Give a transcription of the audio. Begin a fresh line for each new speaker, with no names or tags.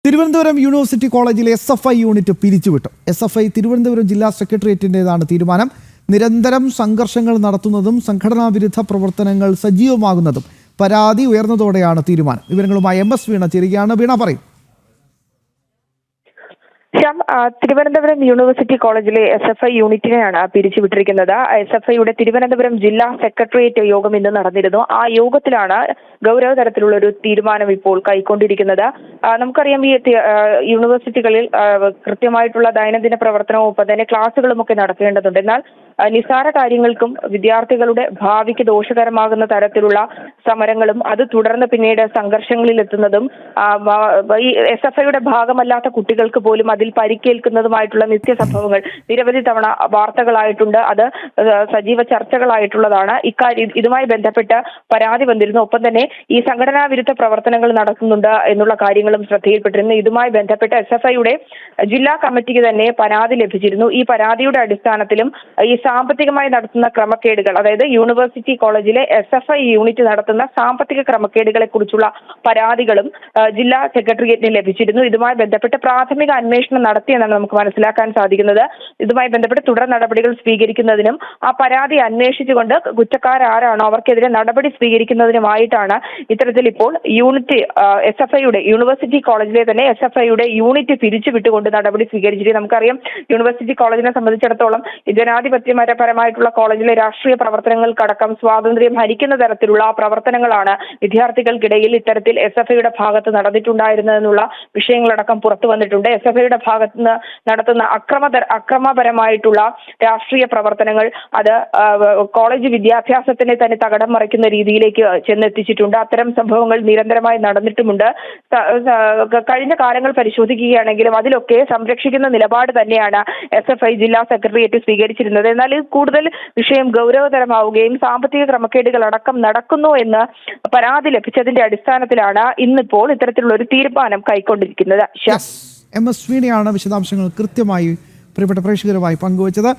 Thiruvananthapuram university കോളേജിലെ SFI unit പിരിച്ചുവിട്ടു. SFI Thiruvananthapuram ജില്ലാ സെക്രട്ടേറിയറ്റിൻ്റെതാണ് തീരുമാനം. നിരന്തരം സംഘർഷങ്ങൾ നടത്തുന്നതും സംഘടനാ വിരുദ്ധ പ്രവർത്തനങ്ങൾ സജീവമാകുന്നതും പരാതി ഉയർന്നതോടെയാണ് തീരുമാനം. വിവരങ്ങളുമായി MS വീണ ചേരുകയാണ്. വീണ പറയും.
തിരുവനന്തപുരം യൂണിവേഴ്സിറ്റി കോളേജിലെ SFI യൂണിറ്റിനെയാണ് പിരിച്ചുവിട്ടിരിക്കുന്നത്. SFIയുടെ തിരുവനന്തപുരം ജില്ലാ സെക്രട്ടേറിയറ്റ് യോഗം ഇന്ന് നടന്നിരുന്നു. ആ യോഗത്തിലാണ് ഗൗരവതരത്തിലുള്ള ഒരു തീരുമാനം ഇപ്പോൾ കൈക്കൊണ്ടിരിക്കുന്നത്. നമുക്കറിയാം, ഈ യൂണിവേഴ്സിറ്റികളിൽ കൃത്യമായിട്ടുള്ള ദൈനംദിന പ്രവർത്തനവും ഒപ്പം തന്നെ ക്ലാസുകളും ഒക്കെ നടക്കേണ്ടതുണ്ട്. എന്നാൽ നിസ്സാര കാര്യങ്ങൾക്കും വിദ്യാർത്ഥികളുടെ ഭാവിക്ക് ദോഷകരമാകുന്ന തരത്തിലുള്ള സമരങ്ങളും അത് തുടർന്ന് പിന്നീട് സംഘർഷങ്ങളിൽ എത്തുന്നതും ഈ SFIയുടെ ഭാഗമല്ലാത്ത കുട്ടികൾക്ക് പോലും അതിൽ പരിക്കേൽക്കുന്നതുമായിട്ടുള്ള നിത്യസംഭവങ്ങൾ നിരവധി തവണ വാർത്തകളായിട്ടുണ്ട്. അത് സജീവ ചർച്ചകളായിട്ടുള്ളതാണ്. ഇതുമായി ബന്ധപ്പെട്ട് പരാതി വന്നിരുന്നു. ഒപ്പം തന്നെ ഈ സംഘടനാ വിരുദ്ധ പ്രവർത്തനങ്ങൾ നടക്കുന്നുണ്ട് എന്നുള്ള കാര്യങ്ങളും ശ്രദ്ധയിൽപ്പെട്ടിരുന്നു. ഇതുമായി ബന്ധപ്പെട്ട് SFIയുടെ ജില്ലാ കമ്മിറ്റിക്ക് തന്നെ പരാതി ലഭിച്ചിരുന്നു. ഈ പരാതിയുടെ അടിസ്ഥാനത്തിലും ഈ സാമ്പത്തികമായി നടത്തുന്ന ക്രമക്കേടുകൾ, അതായത് യൂണിവേഴ്സിറ്റി കോളേജിലെ SFI യൂണിറ്റ് നടത്തുന്ന സാമ്പത്തിക ക്രമക്കേടുകളെ കുറിച്ചുള്ള പരാതികളും ജില്ലാ സെക്രട്ടേറിയറ്റിന് ലഭിച്ചിരുന്നു. ഇതുമായി ബന്ധപ്പെട്ട് പ്രാഥമിക അന്വേഷണം നടത്തിയെന്നാണ് നമുക്ക് മനസ്സിലാക്കാൻ സാധിക്കുന്നത്. ഇതുമായി ബന്ധപ്പെട്ട് തുടർ നടപടികൾ സ്വീകരിക്കുന്നതിനും ആ പരാതി അന്വേഷിച്ചുകൊണ്ട് കുറ്റക്കാരാരാണോ അവർക്കെതിരെ നടപടി സ്വീകരിക്കുന്നതിനുമായിട്ടാണ് ഇത്തരത്തിൽ ഇപ്പോൾ SFIയുടെ യൂണിവേഴ്സിറ്റി കോളേജിലെ തന്നെ SFIയുടെ യൂണിറ്റ് പിരിച്ചുവിട്ടുകൊണ്ട് നടപടി സ്വീകരിച്ചിട്ട്. നമുക്കറിയാം, യൂണിവേഴ്സിറ്റി കോളേജിനെ സംബന്ധിച്ചിടത്തോളം ജനാധിപത്യപരമായിട്ടുള്ള കോളേജിലെ രാഷ്ട്രീയ പ്രവർത്തനങ്ങൾക്കടക്കം സ്വാതന്ത്ര്യം ഹരിക്കുന്ന തരത്തിലുള്ള പ്രവർത്തനങ്ങളാണ് വിദ്യാർത്ഥികൾക്കിടയിൽ ഇത്തരത്തിൽ SFIയുടെ ഭാഗത്ത് നടന്നിട്ടുണ്ടായിരുന്നതെന്നുള്ള വിഷയങ്ങളടക്കം പുറത്തു വന്നിട്ടുണ്ട്. SFIയുടെ ഭാഗത്ത് നിന്ന് നടത്തുന്ന അക്രമപരമായിട്ടുള്ള രാഷ്ട്രീയ പ്രവർത്തനങ്ങൾ അത് കോളേജ് വിദ്യാഭ്യാസത്തിനെ തന്നെ തകിടം മറിക്കുന്ന രീതിയിലേക്ക് ചെന്നെത്തിച്ചിട്ടുണ്ട്. അത്തരം സംഭവങ്ങൾ നിരന്തരമായി നടന്നിട്ടുമുണ്ട്. കഴിഞ്ഞ കാലങ്ങൾ പരിശോധിക്കുകയാണെങ്കിലും അതിലൊക്കെ സംരക്ഷിക്കുന്ന നിലപാട് തന്നെയാണ് SFI ജില്ലാ സെക്രട്ടേറിയറ്റ് സ്വീകരിച്ചിരുന്നത്. എന്നാൽ കൂടുതൽ വിഷയം ഗൗരവതരമാവുകയും സാമ്പത്തിക ക്രമക്കേടുകൾ അടക്കം നടക്കുന്നു എന്ന് പരാതി ലഭിച്ചതിന്റെ അടിസ്ഥാനത്തിലാണ് ഇന്നിപ്പോൾ ഇത്തരത്തിലുള്ള ഒരു തീരുമാനം കൈക്കൊണ്ടിരിക്കുന്നത്.
MS വീണയാണ് വിശദാംശങ്ങൾ കൃത്യമായി പ്രിയപ്പെട്ട പ്രേക്ഷകരുമായി പങ്കുവച്ചത്.